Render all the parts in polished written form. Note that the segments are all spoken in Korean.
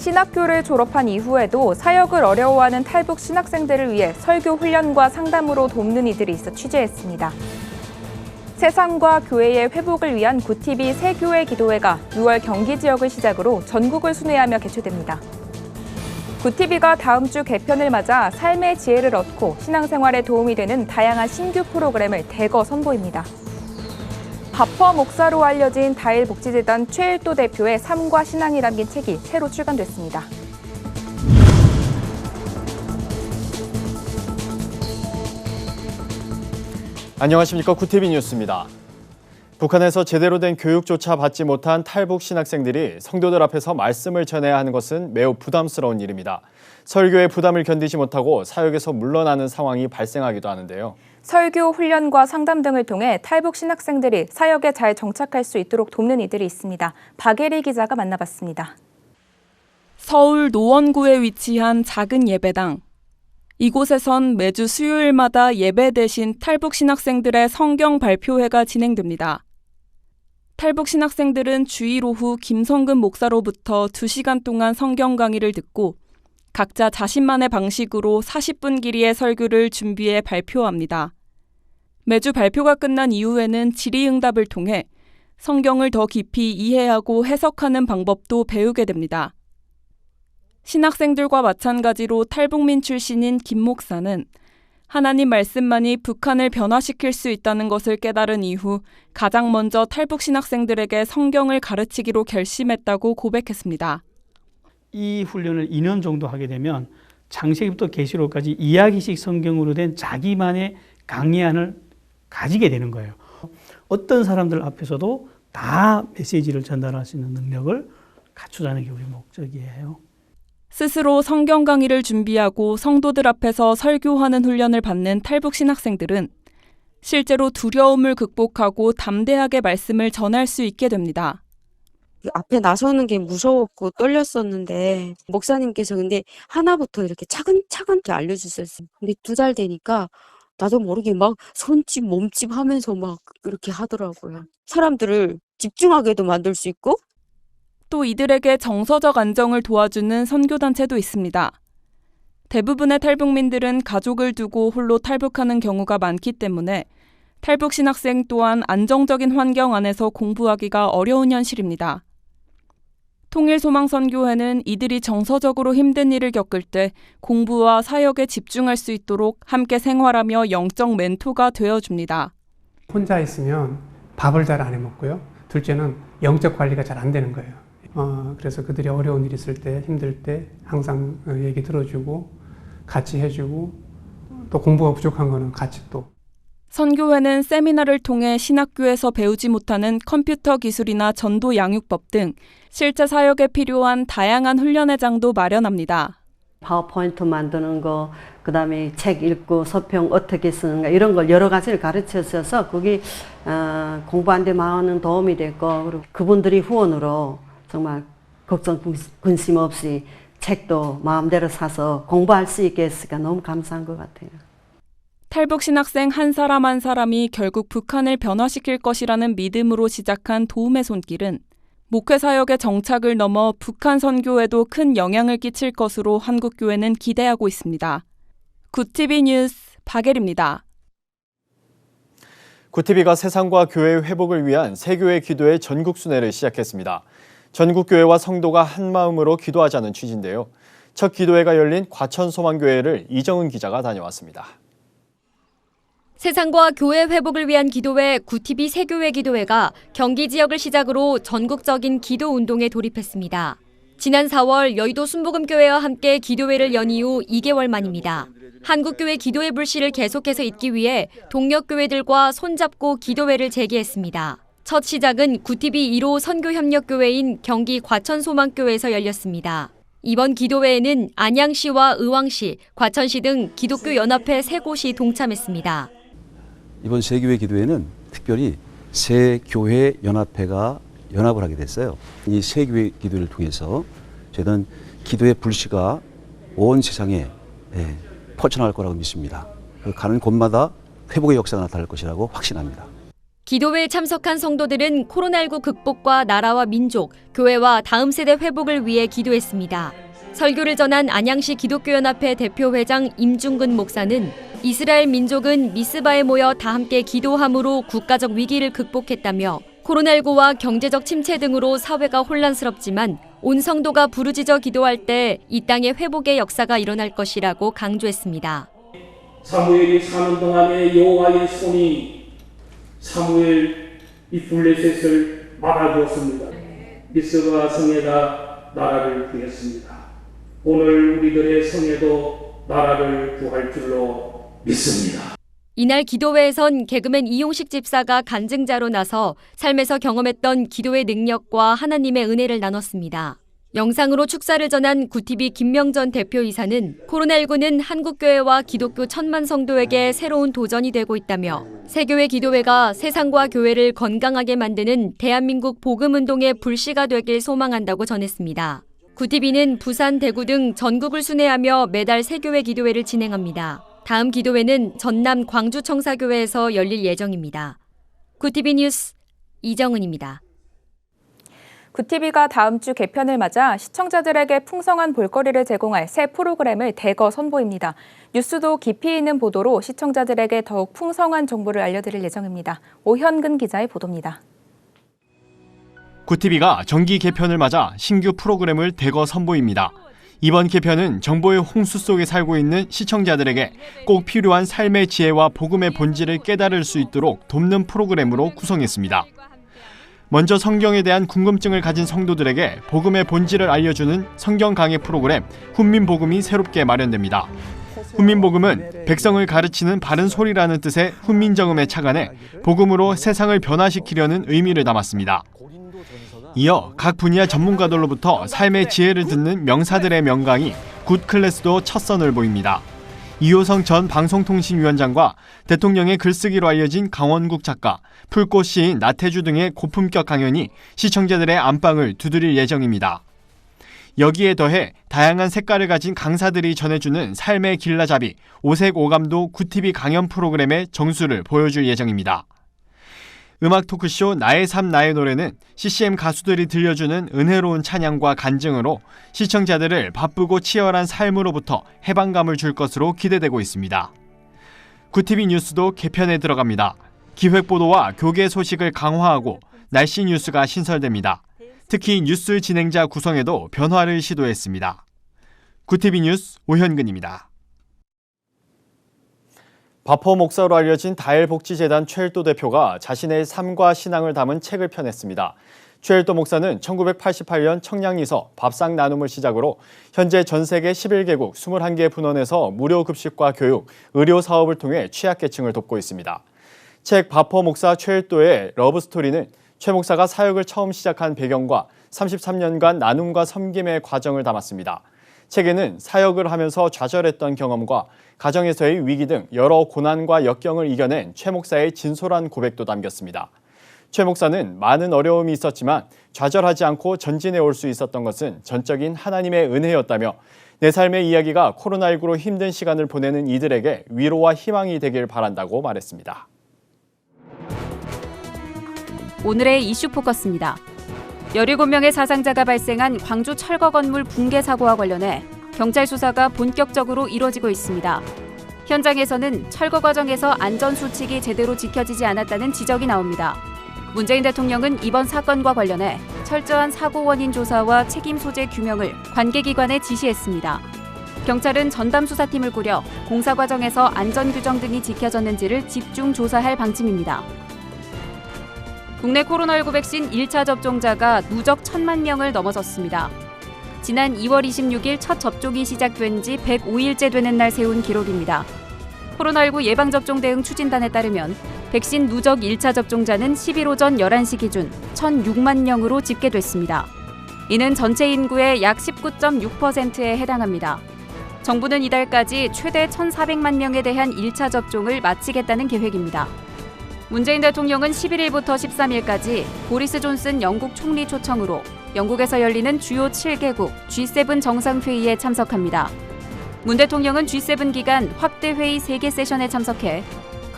신학교를 졸업한 이후에도 사역을 어려워하는 탈북 신학생들을 위해 설교 훈련과 상담으로 돕는 이들이 있어 취재했습니다. 세상과 교회의 회복을 위한 구티비 새 교회 기도회가 6월 경기 지역을 시작으로 전국을 순회하며 개최됩니다. 구티비가 다음 주 개편을 맞아 삶의 지혜를 얻고 신앙생활에 도움이 되는 다양한 신규 프로그램을 대거 선보입니다. 바퍼 목사로 알려진 다일복지재단 최일도 대표의 삶과 신앙이 담긴 책이 새로 출간됐습니다. 안녕하십니까. 구티비 뉴스입니다. 북한에서 제대로 된 교육조차 받지 못한 탈북 신학생들이 성도들 앞에서 말씀을 전해야 하는 것은 매우 부담스러운 일입니다. 설교의 부담을 견디지 못하고 사역에서 물러나는 상황이 발생하기도 하는데요. 설교, 훈련과 상담 등을 통해 탈북 신학생들이 사역에 잘 정착할 수 있도록 돕는 이들이 있습니다. 박예리 기자가 만나봤습니다. 서울 노원구에 위치한 작은 예배당. 이곳에선 매주 수요일마다 예배 대신 탈북 신학생들의 성경 발표회가 진행됩니다. 탈북 신학생들은 주일 오후 김성근 목사로부터 2시간 동안 성경 강의를 듣고 각자 자신만의 방식으로 40분 길이의 설교를 준비해 발표합니다. 매주 발표가 끝난 이후에는 질의응답을 통해 성경을 더 깊이 이해하고 해석하는 방법도 배우게 됩니다. 신학생들과 마찬가지로 탈북민 출신인 김 목사는 하나님 말씀만이 북한을 변화시킬 수 있다는 것을 깨달은 이후 가장 먼저 탈북 신학생들에게 성경을 가르치기로 결심했다고 고백했습니다. 이 훈련을 2년 정도 하게 되면 창세기부터 계시록까지 이야기식 성경으로 된 자기만의 강의안을 가지게 되는 거예요. 어떤 사람들 앞에서도 다 메시지를 전달할 수 있는 능력을 갖추자는 게 우리 목적이에요. 스스로 성경 강의를 준비하고 성도들 앞에서 설교하는 훈련을 받는 탈북 신학생들은 실제로 두려움을 극복하고 담대하게 말씀을 전할 수 있게 됩니다. 앞에 나서는 게 무서웠고 떨렸었는데 목사님께서 근데 하나부터 이렇게 차근차근 알려주셨어요. 근데 2달 되니까 나도 모르게 막 손짓 몸짓 하면서 막 이렇게 하더라고요. 사람들을 집중하게도 만들 수 있고 또 이들에게 정서적 안정을 도와주는 선교단체도 있습니다. 대부분의 탈북민들은 가족을 두고 홀로 탈북하는 경우가 많기 때문에 탈북 신학생 또한 안정적인 환경 안에서 공부하기가 어려운 현실입니다. 통일소망선교회는 이들이 정서적으로 힘든 일을 겪을 때 공부와 사역에 집중할 수 있도록 함께 생활하며 영적 멘토가 되어줍니다. 혼자 있으면 밥을 잘 안 해먹고요. 둘째는 영적 관리가 잘 안 되는 거예요. 그래서 그들이 어려운 일 있을 때, 힘들 때 항상 얘기 들어주고 같이 해주고 또 공부가 부족한 거는 같이 또. 선교회는 세미나를 통해 신학교에서 배우지 못하는 컴퓨터 기술이나 전도 양육법 등 실제 사역에 필요한 다양한 훈련의 장도 마련합니다. 파워포인트 만드는 거, 그다음에 책 읽고 서평 어떻게 쓰는가 이런 걸 여러 가지를 가르쳐 주셔서 거기 공부하는 데 많은 도움이 됐고 그리고 그분들이 후원으로 정말 걱정 근심 없이 책도 마음대로 사서 공부할 수 있게 했으니까 너무 감사한 것 같아요. 탈북 신학생 한 사람 한 사람이 결국 북한을 변화시킬 것이라는 믿음으로 시작한 도움의 손길은 목회 사역의 정착을 넘어 북한 선교에도 큰 영향을 끼칠 것으로 한국교회는 기대하고 있습니다. 구티비 뉴스 박예리입니다. 구티비가 세상과 교회의 회복을 위한 세교회 기도회 전국 순회를 시작했습니다. 전국 교회와 성도가 한 마음으로 기도하자는 취지인데요. 첫 기도회가 열린 과천소망교회를 이정은 기자가 다녀왔습니다. 세상과 교회 회복을 위한 기도회 구티비 새교회 기도회가 경기 지역을 시작으로 전국적인 기도 운동에 돌입했습니다. 지난 4월 여의도 순복음교회와 함께 기도회를 연 이후 2개월 만입니다. 한국교회 기도회 불씨를 계속해서 잇기 위해 동력교회들과 손잡고 기도회를 재개했습니다. 첫 시작은 구티비 1호 선교협력교회인 경기 과천소망교회에서 열렸습니다. 이번 기도회에는 안양시와 의왕시, 과천시 등 기독교 연합회 3곳이 동참했습니다. 이번 세교회 기도회는 특별히 세 교회 연합회가 연합을 하게 됐어요. 이 세교회 기도회를 통해서 저희는 기도의 불씨가 온 세상에 퍼져나갈 거라고 믿습니다. 가는 곳마다 회복의 역사가 나타날 것이라고 확신합니다. 기도회에 참석한 성도들은 코로나19 극복과 나라와 민족, 교회와 다음 세대 회복을 위해 기도했습니다. 설교를 전한 안양시 기독교연합회 대표회장 임중근 목사는 이스라엘 민족은 미스바에 모여 다 함께 기도함으로 국가적 위기를 극복했다며 코로나19와 경제적 침체 등으로 사회가 혼란스럽지만 온 성도가 부르짖어 기도할 때 이 땅의 회복의 역사가 일어날 것이라고 강조했습니다. 사무엘이 사는 동안에 여호와의 손이 사무엘 이 블레셋을 막아주었습니다. 미스바 성에다 나라를 구했습니다. 오늘 우리들의 성에도 나라를 구할 줄로 믿습니다. 이날 기도회에선 개그맨 이용식 집사가 간증자로 나서 삶에서 경험했던 기도의 능력과 하나님의 은혜를 나눴습니다. 영상으로 축사를 전한 구티비 김명전 대표이사는 코로나19는 한국교회와 기독교 1000만 성도에게 새로운 도전이 되고 있다며 세교회 기도회가 세상과 교회를 건강하게 만드는 대한민국 복음운동의 불씨가 되길 소망한다고 전했습니다. 구티비는 부산, 대구 등 전국을 순회하며 매달 세교회 기도회를 진행합니다. 다음 기도회는 전남 광주청사교회에서 열릴 예정입니다. 구티비 뉴스 이정은입니다. 구티비가 다음 주 개편을 맞아 시청자들에게 풍성한 볼거리를 제공할 새 프로그램을 대거 선보입니다. 뉴스도 깊이 있는 보도로 시청자들에게 더욱 풍성한 정보를 알려드릴 예정입니다. 오현근 기자의 보도입니다. 구티비가 정기 개편을 맞아 신규 프로그램을 대거 선보입니다. 이번 개편은 정보의 홍수 속에 살고 있는 시청자들에게 꼭 필요한 삶의 지혜와 복음의 본질을 깨달을 수 있도록 돕는 프로그램으로 구성했습니다. 먼저 성경에 대한 궁금증을 가진 성도들에게 복음의 본질을 알려주는 성경 강해 프로그램 훈민복음이 새롭게 마련됩니다. 훈민복음은 백성을 가르치는 바른 소리라는 뜻의 훈민정음에 착안해 복음으로 세상을 변화시키려는 의미를 담았습니다. 이어 각 분야 전문가들로부터 삶의 지혜를 듣는 명사들의 명강의 굿클래스도 첫 선을 보입니다. 이호성 전 방송통신위원장과 대통령의 글쓰기로 알려진 강원국 작가, 풀꽃 시인 나태주 등의 고품격 강연이 시청자들의 안방을 두드릴 예정입니다. 여기에 더해 다양한 색깔을 가진 강사들이 전해주는 삶의 길라잡이, 오색 오감도 구티비 강연 프로그램의 정수를 보여줄 예정입니다. 음악 토크쇼 나의 삶 나의 노래는 CCM 가수들이 들려주는 은혜로운 찬양과 간증으로 시청자들을 바쁘고 치열한 삶으로부터 해방감을 줄 것으로 기대되고 있습니다. 구티비 뉴스도 개편에 들어갑니다. 기획보도와 교계 소식을 강화하고 날씨 뉴스가 신설됩니다. 특히 뉴스 진행자 구성에도 변화를 시도했습니다. 구티비 뉴스 오현근입니다. 바포 목사로 알려진 다일복지재단 최일도 대표가 자신의 삶과 신앙을 담은 책을 펴냈습니다. 최일도 목사는 1988년 청량리서 밥상 나눔을 시작으로 현재 전 세계 11개국 21개 분원에서 무료 급식과 교육, 의료 사업을 통해 취약계층을 돕고 있습니다. 책 바포 목사 최일도의 러브스토리는 최 목사가 사역을 처음 시작한 배경과 33년간 나눔과 섬김의 과정을 담았습니다. 책에는 사역을 하면서 좌절했던 경험과 가정에서의 위기 등 여러 고난과 역경을 이겨낸 최 목사의 진솔한 고백도 담겼습니다. 최 목사는 많은 어려움이 있었지만 좌절하지 않고 전진해 올 수 있었던 것은 전적인 하나님의 은혜였다며 내 삶의 이야기가 코로나19로 힘든 시간을 보내는 이들에게 위로와 희망이 되길 바란다고 말했습니다. 오늘의 이슈 포커스입니다. 17명의 사상자가 발생한 광주 철거 건물 붕괴 사고와 관련해 경찰 수사가 본격적으로 이뤄지고 있습니다. 현장에서는 철거 과정에서 안전 수칙이 제대로 지켜지지 않았다는 지적이 나옵니다. 문재인 대통령은 이번 사건과 관련해 철저한 사고 원인 조사와 책임 소재 규명을 관계기관에 지시했습니다. 경찰은 전담 수사팀을 꾸려 공사 과정에서 안전 규정 등이 지켜졌는지를 집중 조사할 방침입니다. 국내 코로나19 백신 1차 접종자가 누적 1000만 명을 넘어섰습니다. 지난 2월 26일 첫 접종이 시작된 지 105일째 되는 날 세운 기록입니다. 코로나19 예방접종 대응 추진단에 따르면 백신 누적 1차 접종자는 11일 오전 11시 기준 1006만 명으로 집계됐습니다. 이는 전체 인구의 약 19.6%에 해당합니다. 정부는 이달까지 최대 1,400만 명에 대한 1차 접종을 마치겠다는 계획입니다. 문재인 대통령은 11일부터 13일까지 보리스 존슨 영국 총리 초청으로 영국에서 열리는 주요 7개국 G7 정상회의에 참석합니다. 문 대통령은 G7 기간 확대 회의 3개 세션에 참석해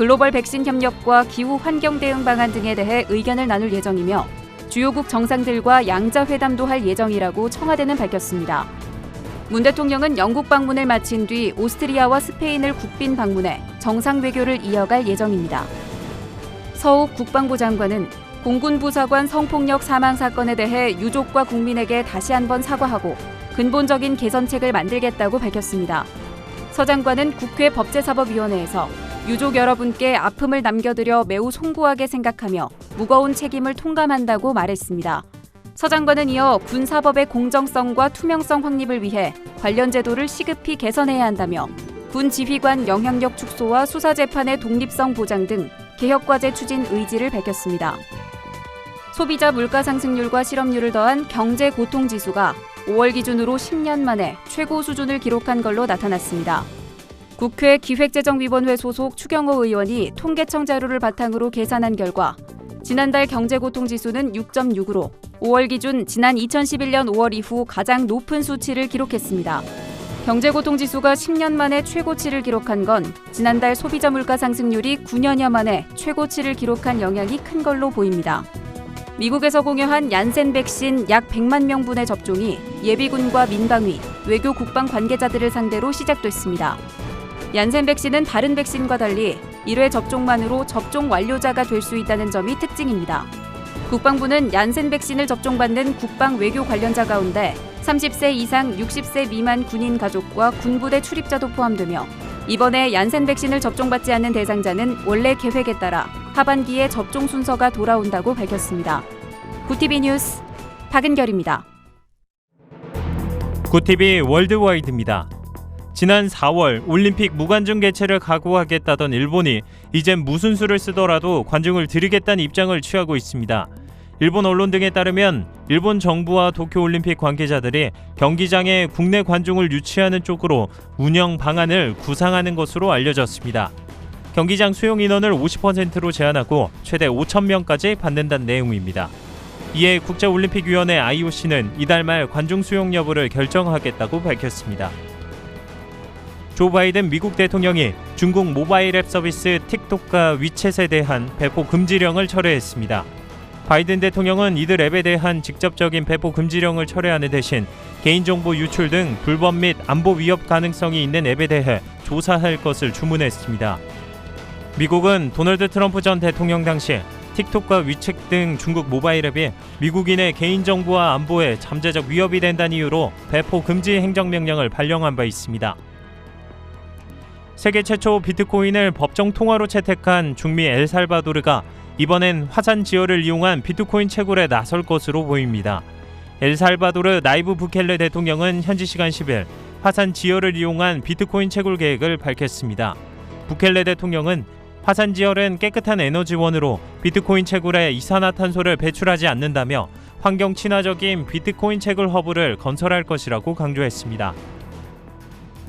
글로벌 백신 협력과 기후 환경 대응 방안 등에 대해 의견을 나눌 예정이며 주요국 정상들과 양자회담도 할 예정이라고 청와대는 밝혔습니다. 문 대통령은 영국 방문을 마친 뒤 오스트리아와 스페인을 국빈 방문해 정상 외교를 이어갈 예정입니다. 서욱 국방부 장관은 공군 부사관 성폭력 사망 사건에 대해 유족과 국민에게 다시 한번 사과하고 근본적인 개선책을 만들겠다고 밝혔습니다. 서 장관은 국회 법제사법위원회에서 유족 여러분께 아픔을 남겨드려 매우 송구하게 생각하며 무거운 책임을 통감한다고 말했습니다. 서 장관은 이어 군사법의 공정성과 투명성 확립을 위해 관련 제도를 시급히 개선해야 한다며 군 지휘관 영향력 축소와 수사재판의 독립성 보장 등 개혁과제 추진 의지를 밝혔습니다. 소비자 물가 상승률과 실업률을 더한 경제 고통지수가 5월 기준으로 10년 만에 최고 수준을 기록한 걸로 나타났습니다. 국회 기획재정위원회 소속 추경호 의원이 통계청 자료를 바탕으로 계산한 결과 지난달 경제고통지수는 6.6으로 5월 기준 지난 2011년 5월 이후 가장 높은 수치를 기록했습니다. 경제고통지수가 10년 만에 최고치를 기록한 건 지난달 소비자 물가 상승률이 9년여 만에 최고치를 기록한 영향이 큰 걸로 보입니다. 미국에서 공여한 얀센 백신 약 100만 명분의 접종이 예비군과 민방위, 외교 국방 관계자들을 상대로 시작됐습니다. 얀센 백신은 다른 백신과 달리 1회 접종만으로 접종 완료자가 될 수 있다는 점이 특징입니다. 국방부는 얀센 백신을 접종받는 국방 외교 관련자 가운데 30세 이상 60세 미만 군인 가족과 군부대 출입자도 포함되며 이번에 얀센 백신을 접종받지 않는 대상자는 원래 계획에 따라 하반기에 접종 순서가 돌아온다고 밝혔습니다. 구티비 뉴스 박은결입니다. 구티비 월드와이드입니다. 지난 4월 올림픽 무관중 개최를 각오하겠다던 일본이 이젠 무슨 수를 쓰더라도 관중을 들이겠다는 입장을 취하고 있습니다. 일본 언론 등에 따르면 일본 정부와 도쿄올림픽 관계자들이 경기장에 국내 관중을 유치하는 쪽으로 운영 방안을 구상하는 것으로 알려졌습니다. 경기장 수용 인원을 50%로 제한하고 최대 5,000명까지 받는다는 내용입니다. 이에 국제올림픽위원회 IOC는 이달 말 관중 수용 여부를 결정하겠다고 밝혔습니다. 조 바이든 미국 대통령이 중국 모바일 앱 서비스 틱톡과 위챗에 대한 배포 금지령을 철회했습니다. 바이든 대통령은 이들 앱에 대한 직접적인 배포 금지령을 철회하는 대신 개인정보 유출 등 불법 및 안보 위협 가능성이 있는 앱에 대해 조사할 것을 주문했습니다. 미국은 도널드 트럼프 전 대통령 당시 틱톡과 위챗 등 중국 모바일 앱이 미국인의 개인정보와 안보에 잠재적 위협이 된다는 이유로 배포 금지 행정명령을 발령한 바 있습니다. 세계 최초 비트코인을 법정 통화로 채택한 중미 엘살바도르가 이번엔 화산 지혈을 이용한 비트코인 채굴에 나설 것으로 보입니다. 엘살바도르 나이브 부켈레 대통령은 현지 시간 10일 화산 지혈을 이용한 비트코인 채굴 계획을 밝혔습니다. 부켈레 대통령은 화산 지혈은 깨끗한 에너지원으로 비트코인 채굴에 이산화탄소를 배출하지 않는다며 환경 친화적인 비트코인 채굴 허브를 건설할 것이라고 강조했습니다.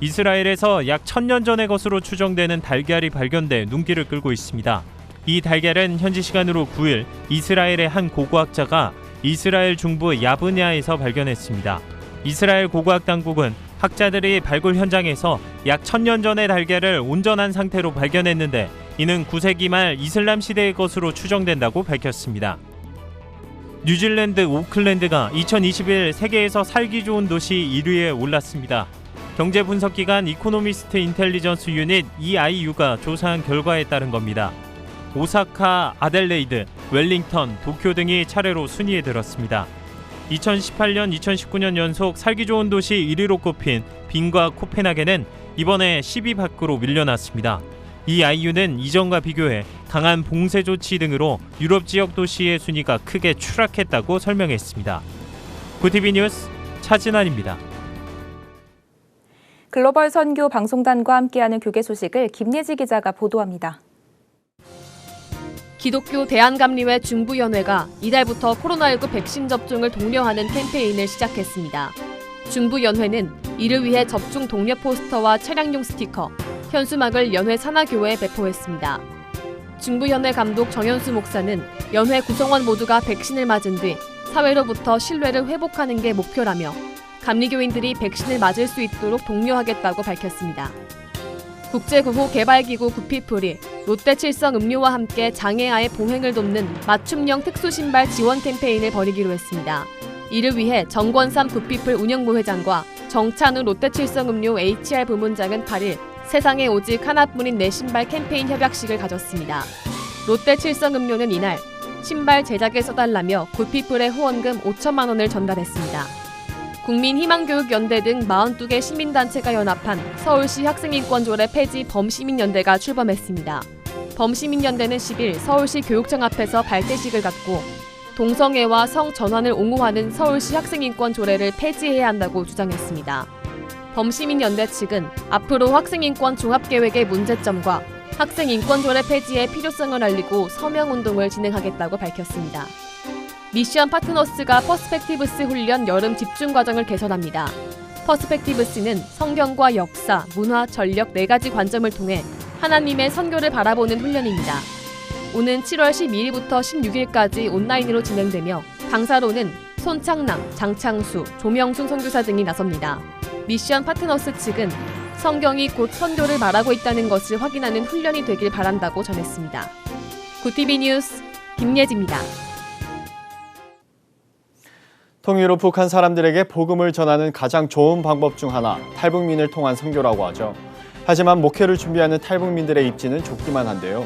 이스라엘에서 약 1000년 전의 것으로 추정되는 달걀이 발견돼 눈길을 끌고 있습니다. 이 달걀은 현지 시간으로 9일 이스라엘의 한 고고학자가 이스라엘 중부 야브냐에서 발견했습니다. 이스라엘 고고학 당국은 학자들이 발굴 현장에서 약 1000년 전의 달걀을 온전한 상태로 발견했는데 이는 9세기 말 이슬람 시대의 것으로 추정된다고 밝혔습니다. 뉴질랜드 오클랜드가 2021 세계에서 살기 좋은 도시 1위에 올랐습니다. 경제 분석기관 이코노미스트 인텔리전스 유닛 EIU가 조사한 결과에 따른 겁니다. 오사카, 아델레이드, 웰링턴, 도쿄 등이 차례로 순위에 들었습니다. 2018년, 2019년 연속 살기 좋은 도시 1위로 꼽힌 빈과 코펜하겐은 이번에 10위 밖으로 밀려났습니다. EIU는 이전과 비교해 강한 봉쇄 조치 등으로 유럽 지역 도시의 순위가 크게 추락했다고 설명했습니다. 구티비 뉴스 차진환입니다. 글로벌 선교 방송단과 함께하는 교계 소식을 김예지 기자가 보도합니다. 기독교 대한감리회 중부연회가 이달부터 코로나19 백신 접종을 독려하는 캠페인을 시작했습니다. 중부연회는 이를 위해 접종 독려 포스터와 차량용 스티커, 현수막을 연회 산하교회에 배포했습니다. 중부연회 감독 정현수 목사는 연회 구성원 모두가 백신을 맞은 뒤 사회로부터 신뢰를 회복하는 게 목표라며 감리교인들이 백신을 맞을 수 있도록 독려하겠다고 밝혔습니다. 국제구호개발기구 구피플이 롯데칠성 음료와 함께 장애아의 봉행을 돕는 맞춤형 특수신발 지원 캠페인을 벌이기로 했습니다. 이를 위해 정권삼 굿피플 운영부회장과 정찬우 롯데칠성 음료 HR 부문장은 8일 세상에 오직 하나뿐인 내 신발 캠페인 협약식을 가졌습니다. 롯데칠성 음료는 이날 신발 제작에 써달라며 굿피플의 후원금 5천만 원을 전달했습니다. 국민희망교육연대 등 42개 시민단체가 연합한 서울시 학생인권조례 폐지 범시민연대가 출범했습니다. 범시민연대는 10일 서울시 교육청 앞에서 발대식을 갖고 동성애와 성전환을 옹호하는 서울시 학생인권조례를 폐지해야 한다고 주장했습니다. 범시민연대 측은 앞으로 학생인권 종합계획의 문제점과 학생인권조례 폐지의 필요성을 알리고 서명운동을 진행하겠다고 밝혔습니다. 미션 파트너스가 퍼스펙티브스 훈련 여름 집중과정을 개선합니다. 퍼스펙티브스는 성경과 역사, 문화, 전력 4가지 관점을 통해 하나님의 선교를 바라보는 훈련입니다. 오는 7월 12일부터 16일까지 온라인으로 진행되며 강사로는 손창남, 장창수, 조명순 선교사 등이 나섭니다. 미션 파트너스 측은 성경이 곧 선교를 말하고 있다는 것을 확인하는 훈련이 되길 바란다고 전했습니다. 굿TV 뉴스 김예지입니다. 통일후 북한 사람들에게 복음을 전하는 가장 좋은 방법 중 하나, 탈북민을 통한 선교라고 하죠. 하지만 목회를 준비하는 탈북민들의 입지는 좁기만 한데요.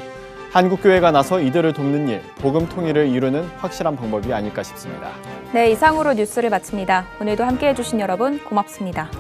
한국교회가 나서 이들을 돕는 일, 복음 통일을 이루는 확실한 방법이 아닐까 싶습니다. 네, 이상으로 뉴스를 마칩니다. 오늘도 함께해 주신 여러분 고맙습니다.